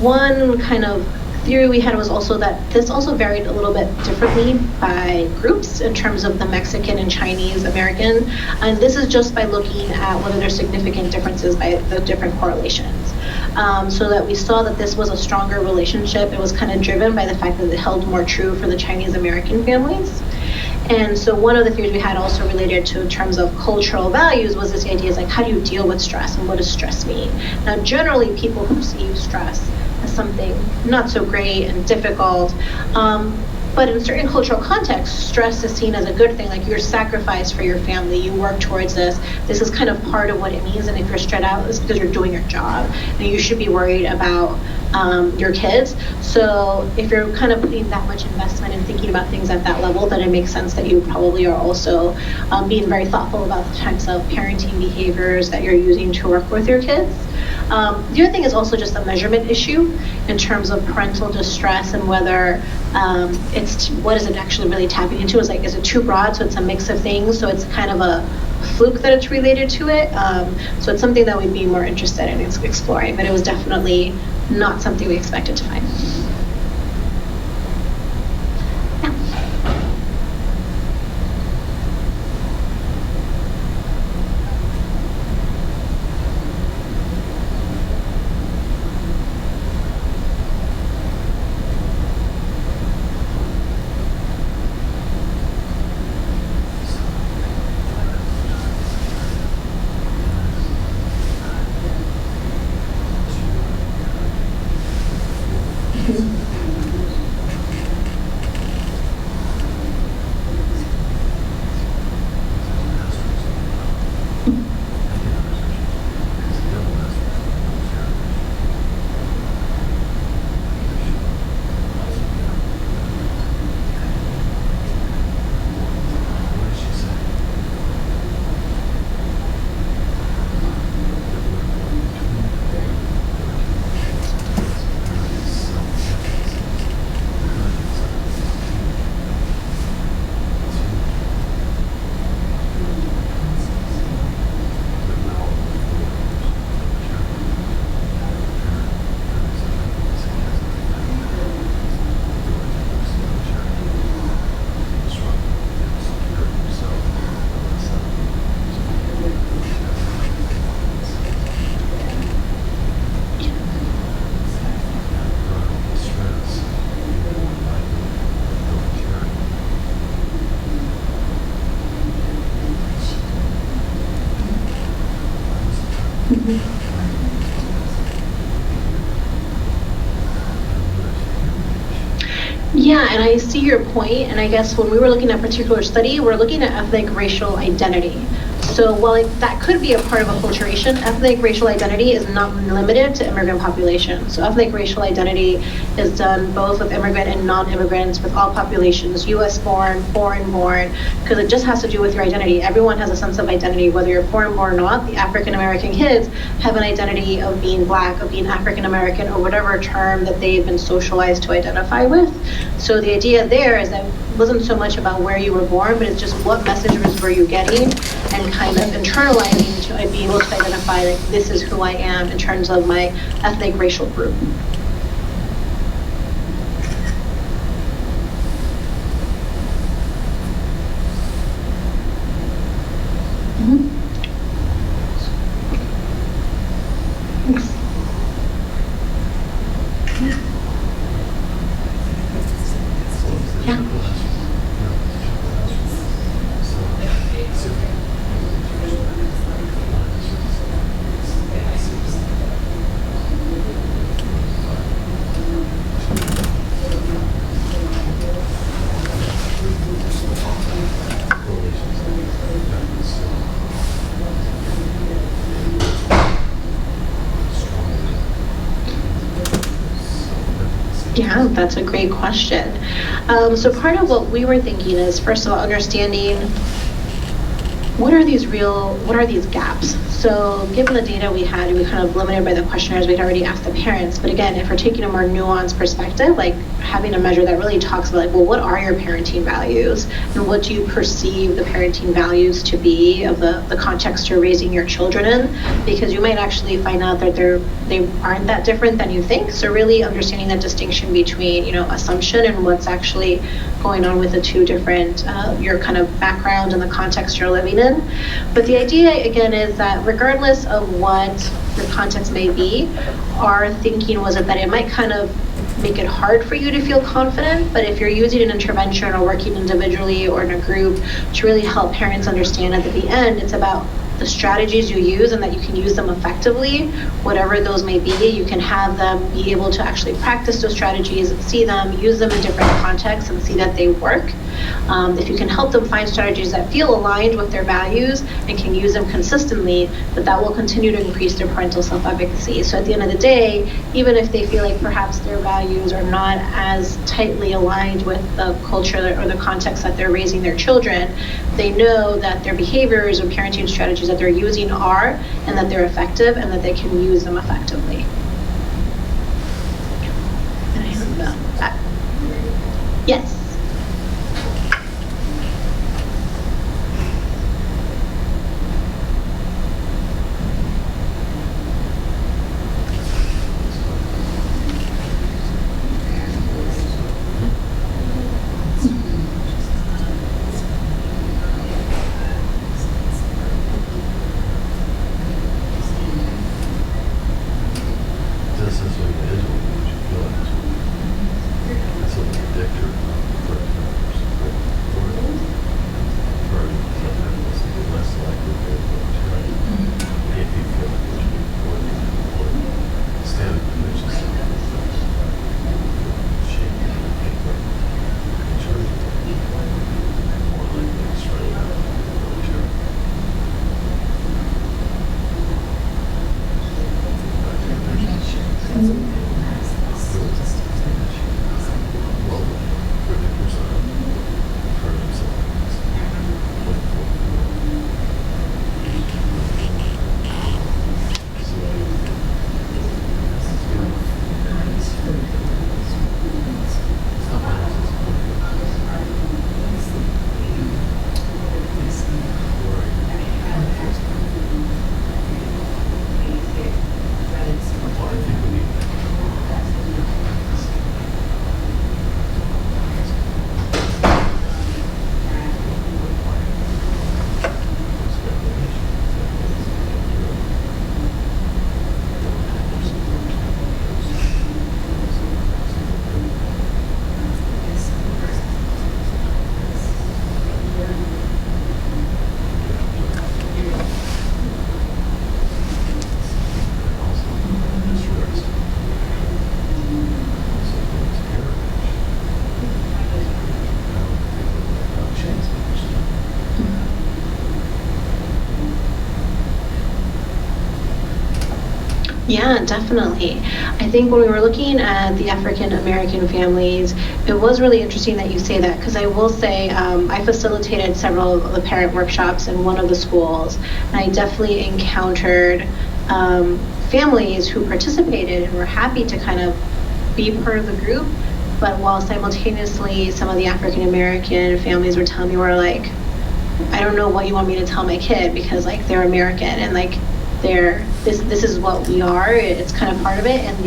One kind of theory we had was also that this also varied a little bit differently by groups in terms of the Mexican and Chinese American. And this is just by looking at whether there's significant differences by the different correlations. So that we saw that this was a stronger relationship. It was kind of driven by the fact that it held more true for the Chinese American families. And so one of the theories we had also related to in terms of cultural values was this idea is like, how do you deal with stress and what does stress mean? Now, generally people perceive stress as something not so great and difficult. But in certain cultural contexts, stress is seen as a good thing, like you're sacrificed for your family, you work towards this. This is kind of part of what it means, and if you're stressed out, it's because you're doing your job, and you should be worried about your kids. So if you're kind of putting that much investment and thinking about things at that level, then it makes sense that you probably are also being very thoughtful about the types of parenting behaviors that you're using to work with your kids. The other thing is also just a measurement issue in terms of parental distress and whether what is it actually really tapping into? Is it too broad? So it's a mix of things. So it's kind of a fluke that it's related to it. So it's something that we'd be more interested in exploring, but it was definitely not something we expected to find. Yeah, and I see your point, and I guess when we were looking at a particular study, we're looking at ethnic racial identity. So while that could be a part of acculturation, ethnic racial identity is not limited to immigrant populations. So ethnic racial identity is done both with immigrant and non-immigrants, with all populations, US born, foreign born, because it just has to do with your identity. Everyone has a sense of identity, whether you're foreign born or not. The African American kids have an identity of being Black, of being African American, or whatever term that they've been socialized to identify with. So the idea there is that it wasn't so much about where you were born, but it's just what messages were you getting and kind of internalizing to be able to identify, like, this is who I am in terms of my ethnic racial group. Yeah, that's a great question. So part of what we were thinking is, first of all, understanding what are these gaps? So given the data we had, we kind of limited by the questionnaires we'd already asked the parents. But again, if we're taking a more nuanced perspective, like having a measure that really talks about, like, well, what are your parenting values? And what do you perceive the parenting values to be of the context you're raising your children in? Because you might actually find out that they aren't that different than you think. So really understanding that distinction between, assumption and what's actually going on with the two different, your kind of background and the context you're living in. But the idea, again, is that regardless of what your context may be, our thinking was that it might kind of make it hard for you to feel confident, but if you're using an intervention or working individually or in a group to really help parents understand that at the end, it's about the strategies you use and that you can use them effectively, whatever those may be. You can have them be able to actually practice those strategies, see them, use them in different contexts and see that they work. If you can help them find strategies that feel aligned with their values and can use them consistently, that will continue to increase their parental self-efficacy. So at the end of the day, even if they feel like perhaps their values are not as tightly aligned with the culture or the context that they're raising their children, they know that their behaviors or parenting strategies that they're using are, and that they're effective, and that they can use them effectively. And I don't know that. Yes. Yeah, definitely. I think when we were looking at the African American families, it was really interesting that you say that, because I will say I facilitated several of the parent workshops in one of the schools, and I definitely encountered families who participated and were happy to kind of be part of the group, but while simultaneously some of the African American families were telling me, were like, I don't know what you want me to tell my kid, because like they're American and like this is what we are. It's kind of part of it, and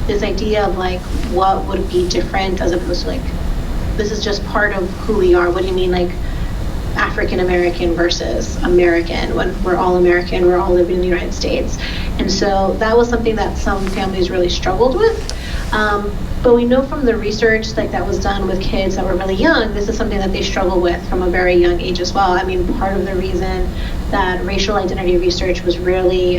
this idea of like what would be different as opposed to like this is just part of who we are. What do you mean like African American versus American, when we're all American, we're all living in the United States? And so that was something that some families really struggled with. But we know from the research like that was done with kids that were really young, this is something that they struggle with from a very young age as well. I mean, part of the reason that racial identity research was really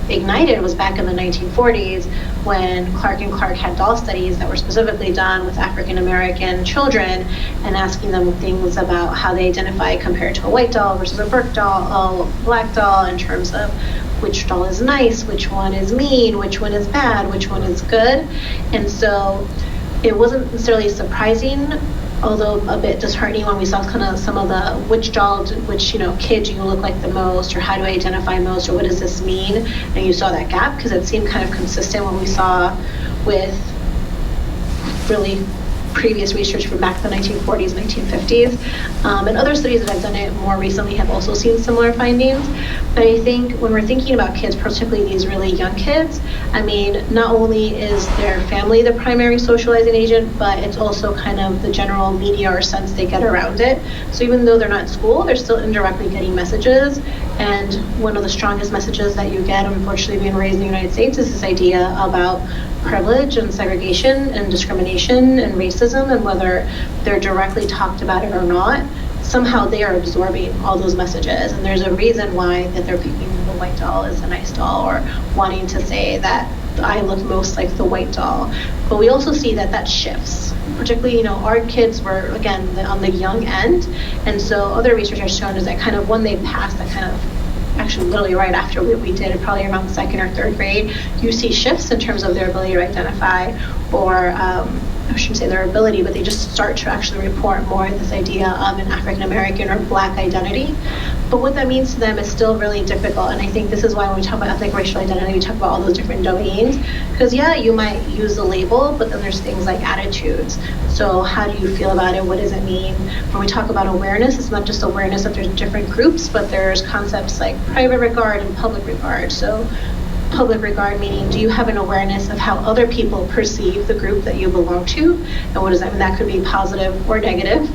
ignited was back in the 1940s when Clark and Clark had doll studies that were specifically done with African American children and asking them things about how they identify compared to a white doll versus a brick doll, a black doll, in terms of which doll is nice, which one is mean, which one is bad, which one is good. And so it wasn't necessarily surprising, although a bit disheartening when we saw kind of some of the which doll, which kid do you look like the most, or how do I identify most, or what does this mean? And you saw that gap because it seemed kind of consistent when we saw with really previous research from back in the 1940s, 1950s. And other studies that have done it more recently have also seen similar findings. But I think when we're thinking about kids, particularly these really young kids, I mean, not only is their family the primary socializing agent, but it's also kind of the general media or sense they get around it. So even though they're not in school, they're still indirectly getting messages. And one of the strongest messages that you get, unfortunately, being raised in the United States is this idea about privilege and segregation and discrimination and racism, and whether they're directly talked about it or not, somehow they are absorbing all those messages. And there's a reason why that they're picking the white doll as a nice doll, or wanting to say that I look most like the white doll. But we also see that that shifts. Particularly, our kids were, again, on the young end. And so other research has shown is that kind of when they pass that kind of, actually literally right after we did it, probably around the second or third grade, you see shifts in terms of their ability to identify, or I shouldn't say their ability, but they just start to actually report more this idea of an African American or Black identity. But what that means to them is still really difficult. And I think this is why when we talk about ethnic racial identity, we talk about all those different domains. Because yeah, you might use the label, but then there's things like attitudes. So how do you feel about it? What does it mean? When we talk about awareness, it's not just awareness that there's different groups, but there's concepts like private regard and public regard. So public regard meaning, do you have an awareness of how other people perceive the group that you belong to? And what does that mean? That could be positive or negative,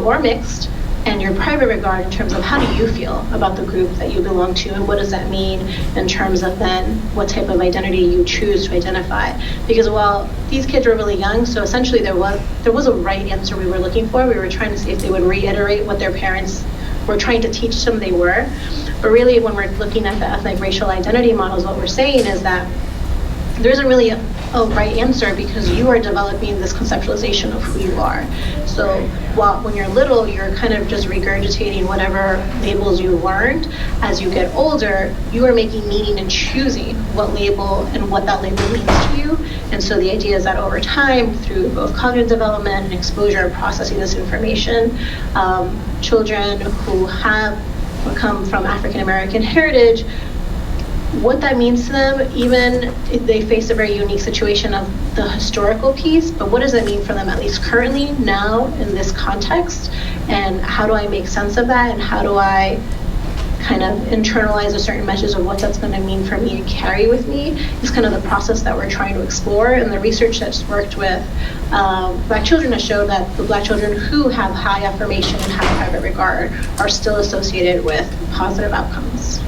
or mixed. And your private regard in terms of how do you feel about the group that you belong to, and what does that mean in terms of then what type of identity you choose to identify. Because while these kids were really young, so essentially there was a right answer we were looking for. We were trying to see if they would reiterate what their parents were trying to teach them they were. But really when we're looking at the ethnic racial identity models, what we're saying is that there isn't really a right answer, because you are developing this conceptualization of who you are. So when you're little, you're kind of just regurgitating whatever labels you learned. As you get older, you are making meaning and choosing what label and what that label means to you. And so the idea is that over time, through both cognitive development and exposure and processing this information, children who come from African American heritage, what that means to them, even if they face a very unique situation of the historical piece, but what does that mean for them, at least currently, now, in this context? And how do I make sense of that? And how do I kind of internalize a certain message of what that's going to mean for me and carry with me? Is kind of the process that we're trying to explore. And the research that's worked with Black children has showed that the Black children who have high affirmation and high private regard are still associated with positive outcomes.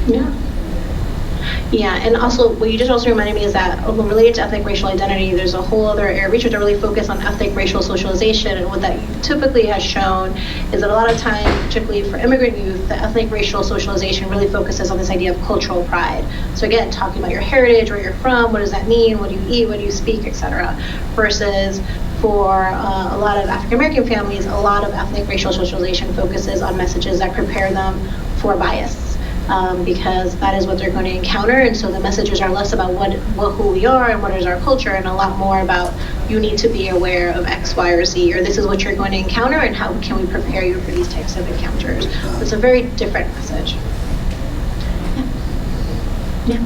Yeah. Yeah, and also what you just also reminded me is that related to ethnic racial identity, there's a whole other area of research that really focus on ethnic racial socialization, and what that typically has shown is that a lot of time, particularly for immigrant youth, the ethnic racial socialization really focuses on this idea of cultural pride. So again, talking about your heritage, where you're from, what does that mean, what do you eat, what do you speak, etc. Versus for a lot of African American families, a lot of ethnic racial socialization focuses on messages that prepare them for bias. Because that is what they're going to encounter, and so the messages are less about who we are and what is our culture, and a lot more about you need to be aware of X, Y, or Z, or this is what you're going to encounter, and how can we prepare you for these types of encounters. So it's a very different message. Yeah.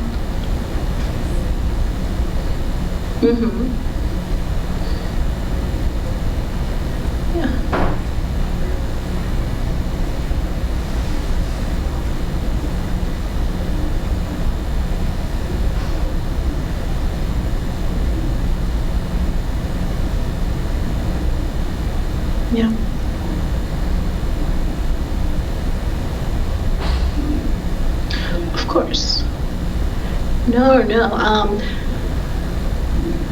course. No.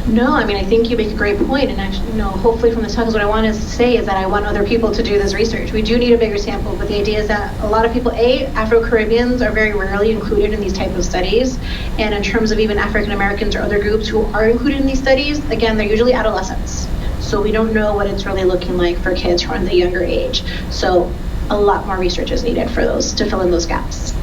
No, I mean, I think you make a great point, and actually, hopefully from this talk is what I want to say is that I want other people to do this research. We do need a bigger sample, but the idea is that a lot of people, Afro-Caribbeans are very rarely included in these type of studies, and in terms of even African Americans or other groups who are included in these studies, again, they're usually adolescents. So we don't know what it's really looking like for kids who are in the younger age. So a lot more research is needed for those, to fill in those gaps.